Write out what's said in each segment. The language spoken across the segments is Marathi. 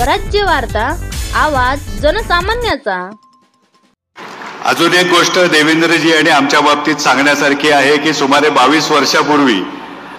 स्वराज्य वार्ता, आवाज जनसामान्याचा। अजून एक गोष्ट देवेंद्रजी आणि आमच्या बाबतीत सांगण्यासारखी आहे की सुमारे 22 वर्षापूर्वी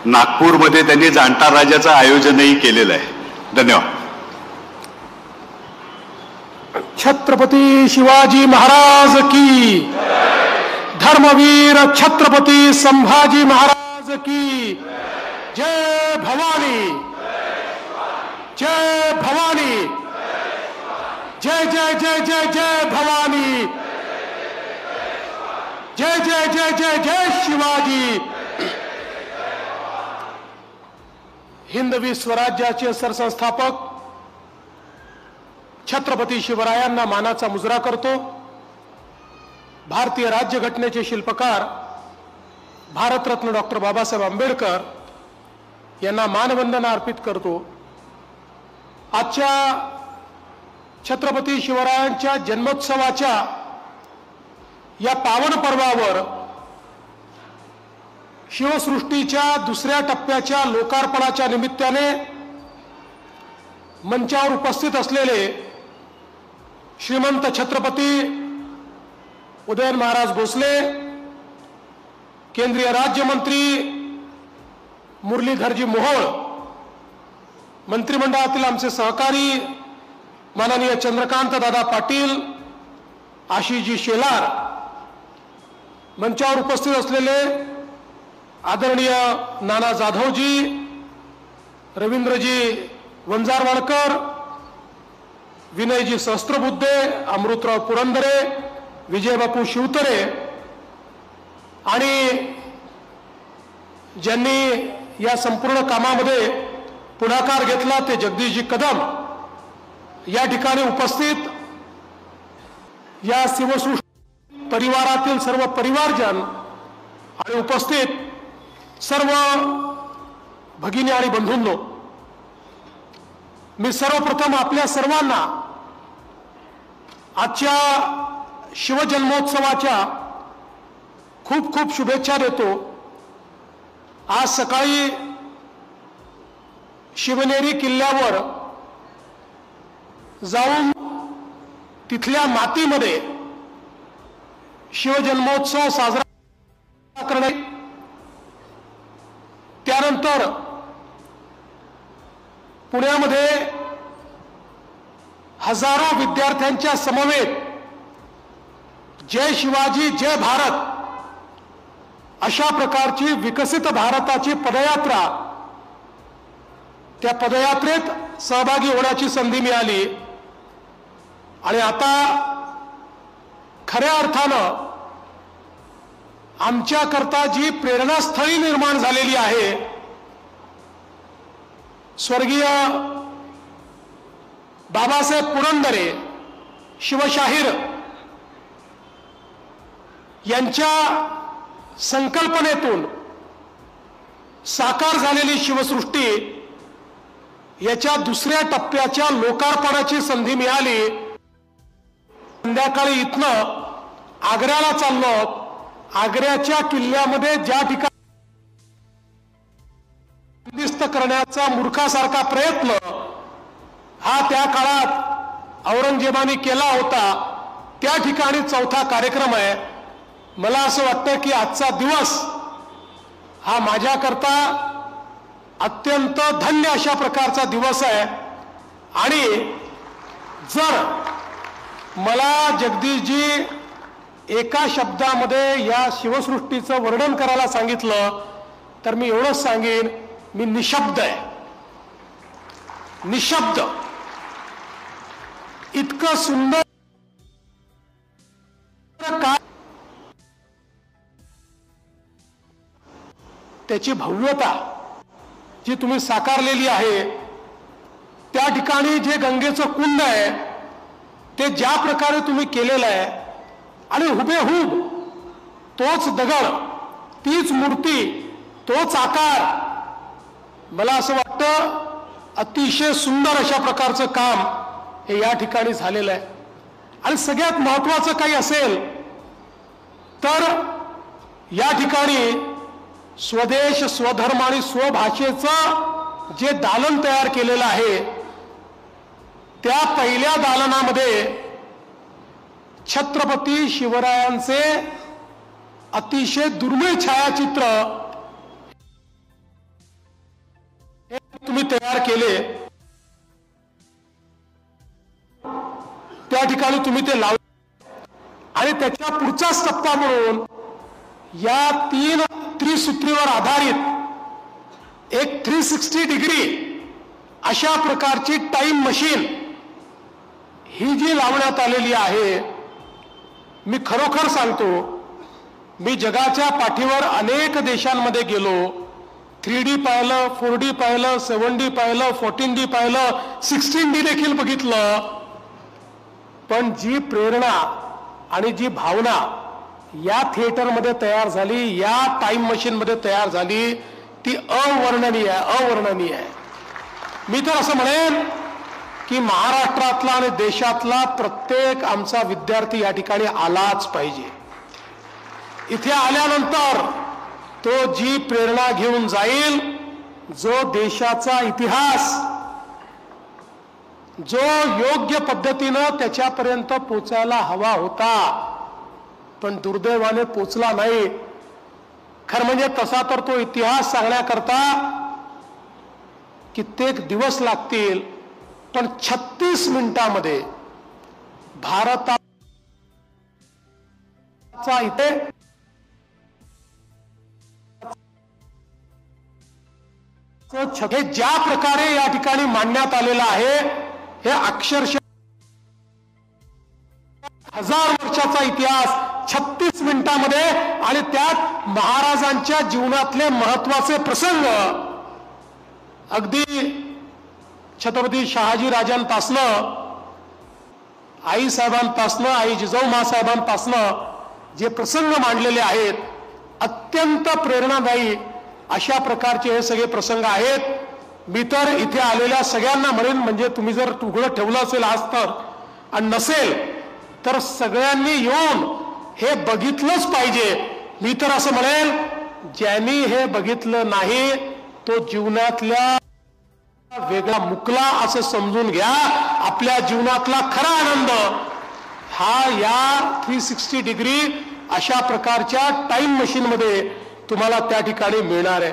नागपूरमध्ये त्यांनी जाणता राजाचं आयोजनही केलेलं आहे। धन्यवाद। छत्रपती शिवाजी महाराज की, धर्मवीर छत्रपती संभाजी महाराज की जय भवानी, जय भवानी, जय जय जय जय जय भवानी, जय जय जय जय जय शिवाजी। हिंदवी स्वराज्याचे सरसंस्थापक छत्रपती शिवरायांना मानाचा मुजरा करतो। भारतीय राज्यघटनेचे शिल्पकार भारतरत्न डॉक्टर बाबासाहेब आंबेडकर यांना मानवंदना अर्पित करतो। आजच्या छत्रपती शिवरायांच्या जन्मोत्सवाच्या या पावन पर्वावर शिवसृष्टीच्या दुसऱ्या टप्प्याच्या लोकार्पणाच्या निमित्ताने मंचावर उपस्थित असलेले श्रीमंत छत्रपती उदयन महाराज भोसले, केंद्रीय राज्यमंत्री मुरलीधरजी मोहोळ, मंत्रिमंडळातील आमचे सहकारी माननीय चंद्रकांत दादा पाटील, आशिषजी शेलार, मंचावर उपस्थित असलेले आदरणीय नाना जाधवजी, रवींद्रजी वंजारवाडकर, विनयजी सहस्त्रबुद्धे, अमृतराव पुरंदरे, विजयबापू शिवतरे आणि ज्यांनी या संपूर्ण कामामध्ये पुढाकार घेतला ते जगदीशजी कदम, या ठिकाणी उपस्थित या शिवसृष्टी परिवारातील सर्व परिवारजन आणि उपस्थित सर्व भगिनी आणि बंधूंनो, मी सर्वप्रथम आपल्या सर्वांना आजच्या शिवजन्मोत्सवाच्या खूप खूप शुभेच्छा देतो। आज सकाळी शिवनेरी किल्ल्यावर जाऊन तिथल्या मातीमध्ये शिवजन्मोत्सव साजरा करणे, त्यानंतर पुण्यामध्ये हजारो विद्यार्थ्यांच्या समवेत जय शिवाजी जय भारत अशा प्रकारची विकसित भारताची पदयात्रा, त्या पदयात्रेत सहभागी होण्याची संधी मिळाली आणि आता खऱ्या अर्थानं आमच्याकरता जी प्रेरणास्थळी निर्माण झालेली आहे, स्वर्गीय बाबासाहेब पुरंदरे शिवशाहीर यांच्या संकल्पनेतून साकार झालेली शिवसृष्टी याच्या दुसऱ्या टप्प्याच्या लोकार्पणाची संधी मिळाली। संध्याकाळी इथनं आग्र्याला चाललो। आग्र्याच्या किल्ल्यामध्ये ज्या ठिकाणी बंदिस्त करण्याचा मूर्खासारखा प्रयत्न हा त्या काळात औरंगजेबाने केला होता, त्या ठिकाणी चौथा कार्यक्रम आहे। मला असं वाटतं की आजचा दिवस हा माझ्याकरता अत्यंत धन्य अशा प्रकारचा दिवस आहे आणि जर मला जगदीशजी एका शब्दामध्ये या शिवसृष्टीचं वर्णन करायला सांगितलं तर मी एवढंच सांगेन, मी निशब्द आहे। निशब्द, इतकं सुंदर काय त्याची भव्यता जी तुम्ही साकारलेली आहे, त्या ठिकाणी जे गंगेचं कुंड आहे ते ज्या प्रकारे तुम्ही केलेलं आहे आणि हुबेहूब तोच दगड, तीच मूर्ती, तोच आकार, मला असं वाटतं अतिशय सुंदर अशा प्रकारचं काम हे या ठिकाणी झालेलं आहे। आणि सगळ्यात महत्त्वाचं काही असेल तर या ठिकाणी स्वदेश स्वधर्म आणि स्वभाषेचं जे दालन तयार केलेलं आहे त्या पहिल्या दालनामध्ये छत्रपती शिवरायांचे अतिशय दुर्मिळ छायाचित्र हे तुम्ही तयार केले. त्या ठिकाणी तुम्ही ते लावले आणि त्याच्या पुढचाच टप्पा म्हणून या 3 त्रिसूत्रीवर आधारित एक 360 डिग्री अशा प्रकारची टाइम मशीन ही जी लावण्यात आलेली आहे. मी खरोखर सांगतो, मी जगाच्या पाठीवर अनेक देशांमध्ये गेलो, 3D पाहिलं, 4D पाहिलं, 7D पाहिलं, 14D पाहिलं, 16D देखील बघितलं. पण जी प्रेरणा आणि जी भावना या थिएटरमध्ये तयार झाली, या टाइम मशीन मध्ये तयार झाली, ती अवर्णनीय आहे. मी तर असं म्हणेन की महाराष्ट्रातला आणि देशातला प्रत्येक आमचा विद्यार्थी या ठिकाणी आलाच पाहिजे. इथे आल्यानंतर तो जी प्रेरणा घेऊन जाईल, जो देशाचा इतिहास जो योग्य पद्धतीनं त्याच्यापर्यंत पोचायला हवा होता पण दुर्दैवाने पोचला नाही. खरं म्हणजे तसा तर तो इतिहास सांगण्याकरता कित्येक दिवस लागतील, पण 36 मिनिटांमध्ये भारताचा इथे हे ज्या प्रकारे या ठिकाणी मांडण्यात आलेलं आहे, हे अक्षरशः 1000 वर्षाचा इतिहास 36 मिनिटांमध्ये, आणि त्यात महाराजांच्या जीवनातले महत्वाचे प्रसंग अगदी छत्रपती शहाजी राजांपासनं, आई साहेबांपासनं, आई जिजाऊ साहेबांपासनं जे प्रसंग मांडलेले आहेत, अत्यंत प्रेरणादायी अशा प्रकारचे हे सगळे प्रसंग आहेत. मी तर इथे आलेल्या सगळ्यांना म्हणेन, म्हणजे तुम्ही जर उघडं ठेवलं असेल आज तर, आणि नसेल तर सगळ्यांनी येऊन हे बघितलंच पाहिजे. मी तर असं म्हणेन, ज्यांनी हे बघितलं नाही तो जीवनातल्या वेगळा मुकला असं समजून घ्या. आपल्या जीवनातला खरा आनंद हा या 360 डिग्री अशा प्रकारच्या टाइम मशीन मध्ये तुम्हाला त्या ठिकाणी मिळणार आहे.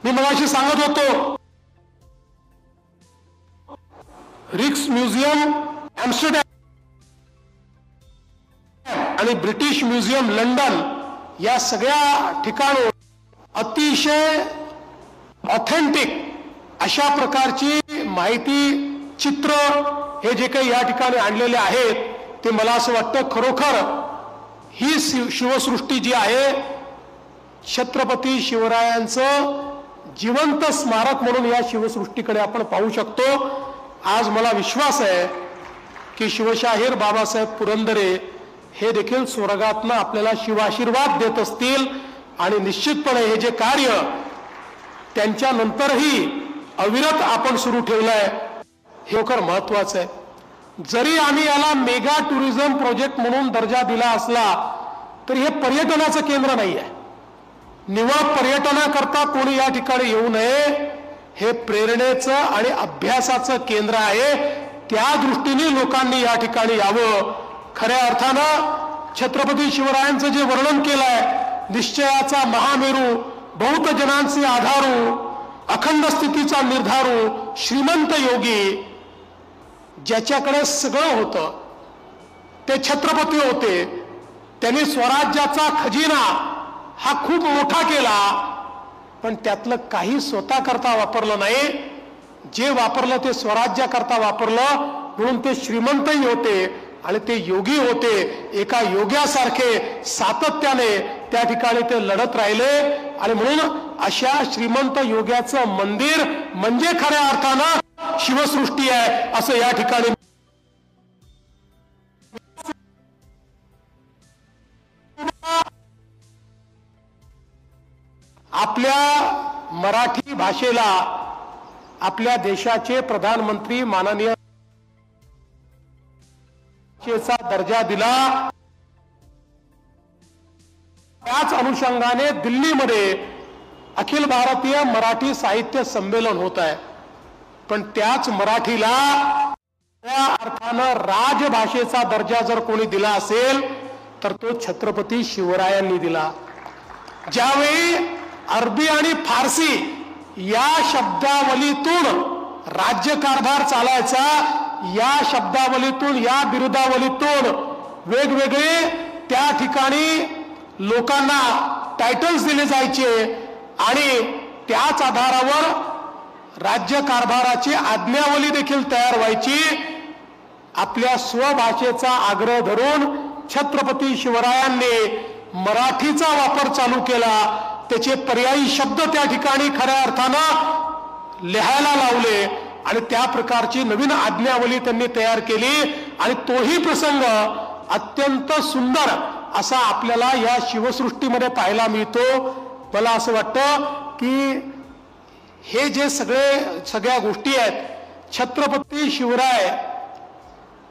मी मगाशी सांगत होतो, रिक्स म्युझियम एम्स्टरडॅम आणि ब्रिटिश म्युझियम लंडन या सगळ्या ठिकाणी अतिशय ऑथेंटिक अशा प्रकारची माहिती, चित्र हे जे काही या ठिकाणी आणलेले आहेत, ते मला असं वाटतं खरोखर ही शिवसृष्टी जी आहे, छत्रपती शिवरायांचं जिवंत स्मारक म्हणून या शिवसृष्टीकडे आपण पाहू शकतो. आज मला विश्वास आहे की शिवशाहीर बाबासाहेब पुरंदरे हे देखील स्वर्गातनं आपल्याला शिवाशीर्वाद देत असतील, आणि निश्चितपणे हे जे कार्य त्यांच्या नंतरही अविरत आपण सुरू ठेवलंय हे खरं महत्वाचं आहे. जरी आम्ही याला मेगा टुरिझम प्रोजेक्ट म्हणून दर्जा दिला असला तरी हे पर्यटनाचं केंद्र नाही आहे. निव्वळ पर्यटनाकरता कोणी या ठिकाणी येऊ नये, हे प्रेरणेचं आणि अभ्यासाचं केंद्र आहे. त्या दृष्टीने लोकांनी या ठिकाणी यावं. खऱ्या अर्थानं छत्रपती शिवरायांचं जे वर्णन केलंय, निश्चयाचा महामेरू, बहुत जनांचे आधारू, अखंड स्थितीचा निर्धारू, श्रीमंत योगी, ज्याच्याकडे सगळं होतं ते छत्रपती होते. त्यांनी स्वराज्याचा खजिना हा खूप मोठा केला, पण त्यातलं काही स्वतः करता वापरलं नाही. जे वापरलं ते स्वराज्याकरता वापरलं, म्हणून ते श्रीमंतही होते आणि ते योगी होते. एका योग्यासारखे सातत्याने त्या ठिकाणी ते लढत राहिले, आणि म्हणून अशा श्रीमंत योग्याचं मंदिर म्हणजे खऱ्या अर्थानं शिवसृष्टी आहे असं या ठिकाणी आपल्या मराठी भाषेला आपल्या देशाचे प्रधानमंत्री माननीय चा दर्जा दिला. त्याच अनुषंगाने दिल्लीमध्ये अखिल भारतीय मराठी साहित्य संमेलन होत आहे, पण त्याच मराठीला त्या अर्थानं राजभाषेचा दर्जा जर कोणी दिला असेल तर तो छत्रपती शिवरायांनी दिला. ज्यावेळी अरबी आणि फारसी या शब्दावलीतून राज्यकारभार चालायचा, या शब्दावलीतून, या बिरुदावलीतून वेगवेगळे त्या ठिकाणी लोकांना टायटल्स दिले जायचे आणि त्याच आधारावर राज्यकारभाराची आज्ञावली देखील तयार व्हायची. आपल्या स्वभाषेचा आग्रह धरून छत्रपती शिवरायांनी मराठीचा वापर चालू केला. त्याचे पर्यायी शब्द त्या ठिकाणी खऱ्या अर्थानं लिहायला लावले आणि त्या प्रकारची नवीन आज्ञावली त्यांनी तयार केली. आणि तोही प्रसंग अत्यंत सुंदर असा आपल्याला या शिवसृष्टीमध्ये पाहायला मिळतो. मला असं वाटतं की हे जे सगळ्या गोष्टी आहेत, छत्रपती शिवराय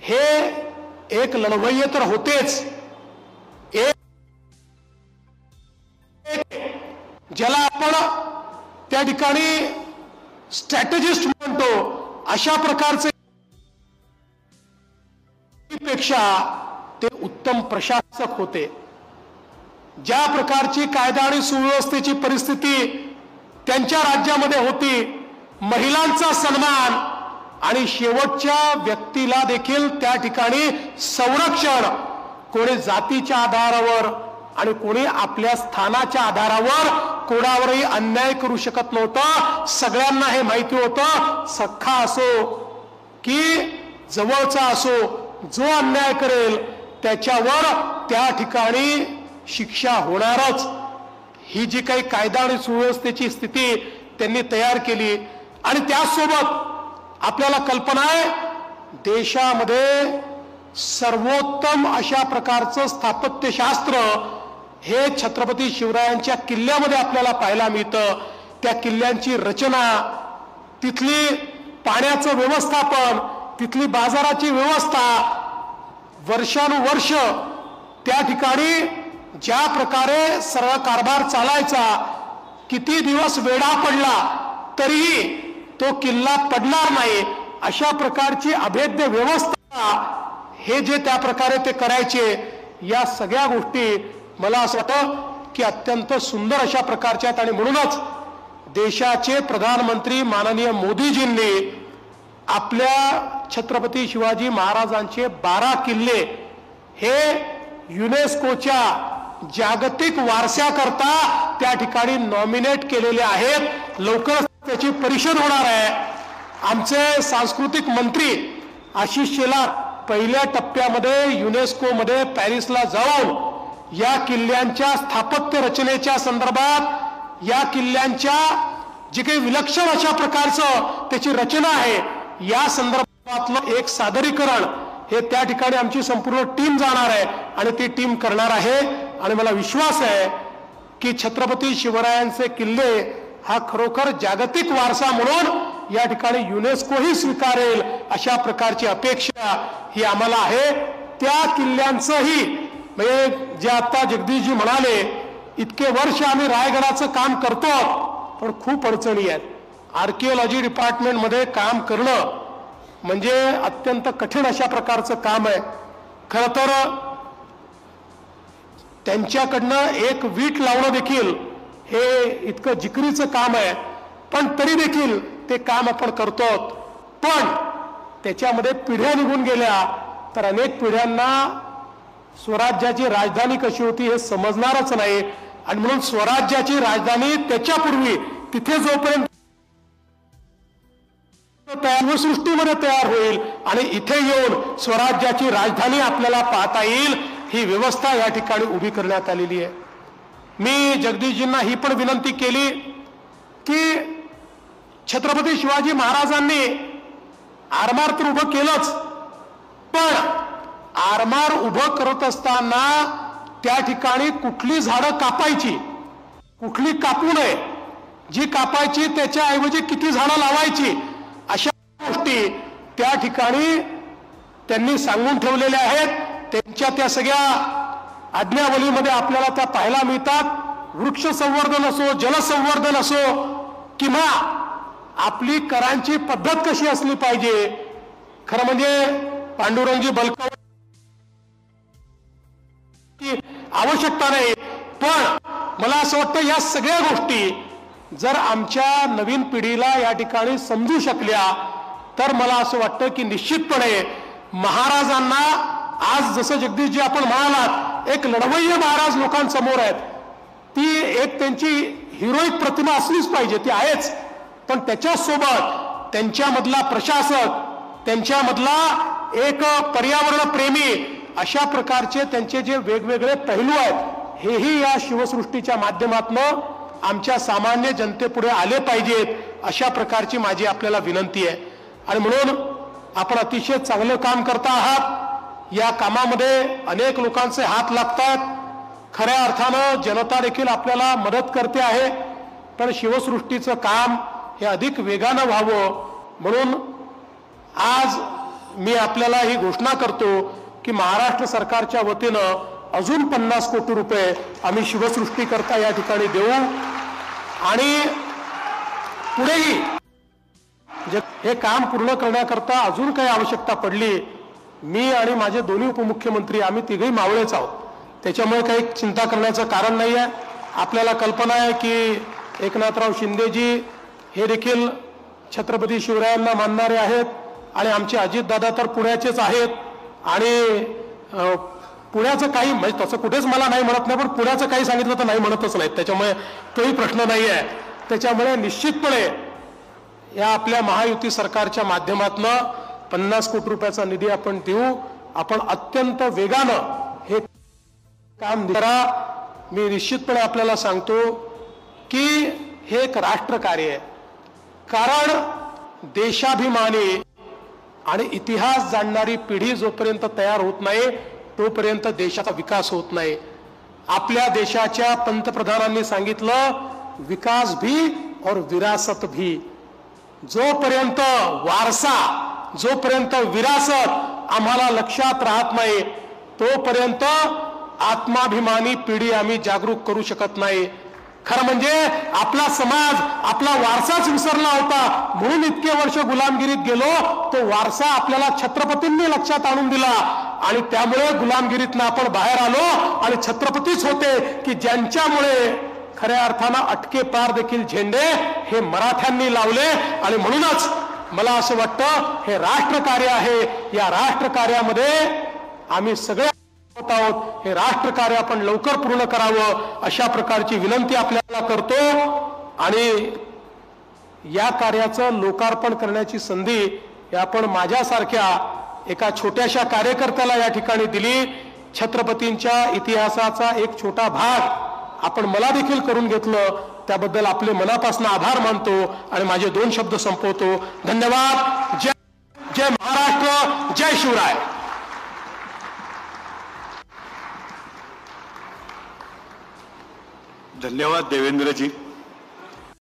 हे एक लढवय्ये तर होतेच, एक ज्याला आपण त्या ठिकाणी स्ट्रॅटेजिस्ट म्हणतो, अशा प्रकारचे पेक्षा ते उत्तम प्रशासक होते. ज्या प्रकारची कायदा आणि सुव्यवस्थेची परिस्थिती त्यांच्या राज्यामध्ये होती, महिलांचा सन्मान आणि शेवटच्या व्यक्तीला देखील त्या ठिकाणी संरक्षण, कोणी जातीच्या आधारावर आणि कोणी आपल्या स्थानाच्या आधारावर कोणावरही अन्याय करू शकत नव्हतं. सगळ्यांना हे माहिती होतं, सख्खा असो की जवळचा असो, जो अन्याय करेल त्याच्यावर त्या ठिकाणी शिक्षा होणारच. ही जी काही कायदा आणि सुव्यवस्थेची स्थिती त्यांनी तयार केली. आणि त्यासोबत आपल्याला कल्पना आहे, देशामध्ये सर्वोत्तम अशा प्रकारचं स्थापत्यशास्त्र हे छत्रपती शिवरायांच्या किल्ल्यामध्ये आपल्याला पाहायला मिळतं. त्या किल्ल्यांची रचना, तिथली पाण्याचं व्यवस्थापन, तिथली बाजाराची व्यवस्था, वर्षानुवर्ष त्या ठिकाणी ज्या प्रकारे सर्व कारभार चालायचा, किती दिवस वेढा पडला तरीही तो किल्ला पडणार नाही, अशा प्रकारची अभेद्य व्यवस्था हे जे त्या प्रकारे ते करायचे, या सगळ्या गोष्टी मला असं वाटतं की अत्यंत सुंदर अशा प्रकारच्या आहेत. आणि म्हणूनच देशाचे प्रधानमंत्री माननीय मोदीजींनी आपल्या छत्रपती शिवाजी महाराजांचे 12 किल्ले हे युनेस्कोच्या जागतिक वारशाकरता त्या ठिकाणी नॉमिनेट केलेले आहेत. लवकरच त्याची परिषद होणार आहे. आमचे सांस्कृतिक मंत्री आशिष शेलार पहिल्या टप्प्यामध्ये युनेस्कोमध्ये पॅरिसला जाऊन या किल्ल्यांच्या स्थापत्य रचनेच्या संदर्भात, या किल्ल्यांच्या जे काही विलक्षण अशा प्रकारचं त्याची रचना आहे, या संदर्भातलं एक सादरीकरण हे त्या ठिकाणी आमची संपूर्ण टीम जाणार आहे आणि ती टीम करणार आहे. आणि मला विश्वास आहे की छत्रपती शिवरायांचे किल्ले हा खरोखर जागतिक वारसा म्हणून या ठिकाणी युनेस्कोही स्वीकारेल, अशा प्रकारची अपेक्षा ही आम्हाला आहे. त्या किल्ल्यांचंही म्हणजे जे आता जगदीशजी म्हणाले, इतके वर्ष आम्ही रायगडाचं काम करतो पण खूप अडचणी आहेत. आर्किओलॉजी डिपार्टमेंटमध्ये काम करणं म्हणजे अत्यंत कठीण अशा प्रकारचं काम आहे. खरं तर त्यांच्याकडनं एक वीट लावणं देखील हे इतकं जिकरीचं काम आहे, पण तरी देखील ते काम आपण करतो. पण त्याच्यामध्ये पिढ्या निघून गेल्या तर अनेक पिढ्यांना स्वराज्याची राजधानी कशी होती हे समजणारच नाही. आणि म्हणून स्वराज्याची राजधानी त्याच्यापूर्वी तिथे जोपर्यंत सृष्टीमध्ये तयार होईल आणि इथे येऊन स्वराज्याची राजधानी आपल्याला पाहता येईल, ही व्यवस्था या ठिकाणी उभी करण्यात आलेली आहे. मी जगदीशजींना ही पण विनंती केली की छत्रपती शिवाजी महाराजांनी आरमार तर उभं केलंच, पण आरमार उभं करत असताना त्या ठिकाणी कुठली झाडं कापायची, कुठली कापू नये, जी कापायची त्याच्याऐवजी किती झाडं लावायची, अशा गोष्टी त्या ठिकाणी त्यांनी सांगून ठेवलेल्या आहेत. त्यांच्या त्या सगळ्या आज्ञावलीमध्ये आपल्याला त्या पाहायला मिळतात. वृक्ष संवर्धन असो, जलसंवर्धन असो, किंवा आपली करांची पद्धत कशी असली पाहिजे, खरं म्हणजे पांडुरंगजी बलकवडी आवश्यकता नाही, पण मला असं वाटतं या सगळ्या गोष्टी जर आमच्या नवीन पिढीला या ठिकाणी समजू शकल्या तर मला असं वाटतं की निश्चितपणे महाराजांना आज जसं जगदीशजी आपण म्हणालात एक लढवय्ये महाराज लोकांसमोर आहेत, ती एक त्यांची हिरोईक प्रतिमा असलीच पाहिजे, ती आहेच, पण त्याच्यासोबत त्यांच्यामधला प्रशासक, त्यांच्यामधला एक पर्यावरण प्रेमी, अशा प्रकारचे त्यांचे जे वेगवेगळे पैलू आहेत हेही या शिवसृष्टीच्या माध्यमातून आमच्या सामान्य जनतेपुढे आले पाहिजेत, अशा प्रकारची माझी आपल्याला विनंती आहे. आणि म्हणून आपण अतिशय चांगलं काम करता आहात. या कामामध्ये अनेक लोकांचे हात लागतात. खऱ्या अर्थानं जनता देखील आपल्याला मदत करते आहे, पण शिवसृष्टीचं काम हे अधिक वेगानं व्हावं म्हणून आज मी आपल्याला ही घोषणा करतो की महाराष्ट्र सरकारच्या वतीनं अजून 50 कोटी रुपये आम्ही शिवसृष्टी करता या ठिकाणी देऊ. आणि पुढेही हे काम पूर्ण करण्याकरता अजून काही आवश्यकता पडली, मी आणि माझे दोन्ही उपमुख्यमंत्री आम्ही तिघही मावळेच आहोत, त्याच्यामुळे काही चिंता करण्याचं कारण नाही आहे. आपल्याला कल्पना आहे की एकनाथराव शिंदेजी हे देखील छत्रपती शिवरायांना मानणारे आहेत आणि आमचे अजितदादा तर पुण्याचेच आहेत. आणि पुण्याचं काही म्हणजे तसं कुठेच मला नाही म्हणत नाही, पण पुण्याचं काही सांगितलं तर नाही म्हणतच नाहीत, त्याच्यामुळे तोही प्रश्न नाही आहे. त्याच्यामुळे निश्चितपणे या आपल्या महायुती सरकारच्या माध्यमातून 50 कोटी रुपयाचा निधी आपण देऊ. आपण अत्यंत वेगानं हे काम करा. मी निश्चितपणे आपल्याला सांगतो की हे एक राष्ट्रकार्य आहे, कारण देशाभिमानी आणि इतिहास जाणणारी पिढी जोपर्यंत तयार होत नाही तोपर्यंत देशाचा विकास होत नाही. आपल्या देशाच्या पंतप्रधानांनी सांगितलं विकास भी और विरासत भी. जोपर्यंत वारसा, जोपर्यंत विरासत आम्हाला लक्षात राहत नाही तोपर्यंत आत्माभिमानी पिढी आम्ही जागरूक करू शकत नाही. खरं म्हणजे आपला समाज आपला वारसाच विसरला होता म्हणून इतके वर्ष गुलामगिरीत गेलो. तो वारसा आपल्याला छत्रपतींनी लक्षात आणून दिला आणि त्यामुळे गुलामगिरीतनं आपण बाहेर आलो आणि छत्रपतीच होते की ज्यांच्यामुळे खऱ्या अर्थानं अटके पार देखील झेंडे हे मराठ्यांनी लावले. आणि म्हणूनच मला असं वाटतं हे राष्ट्रकार्य आहे. या राष्ट्रकार्यामध्ये आम्ही सगळे आहोत. हे राष्ट्रकार्य आपण लवकर पूर्ण करावं अशा प्रकारची विनंती आपल्याला करतो. आणि या कार्याचं लोकार्पण करण्याची संधी आपण माझ्यासारख्या एका छोट्याशा कार्यकर्त्याला या ठिकाणी दिली. छत्रपतींच्या इतिहासाचा एक छोटा भाग आपण मला देखील करून घेतलं, त्याबद्दल आपले मनापासून आभार मानतो आणि माझे 2 शब्द संपवतो. धन्यवाद. जय महाराष्ट्र, जय शिवराय. धन्यवाद देवेंद्रजी.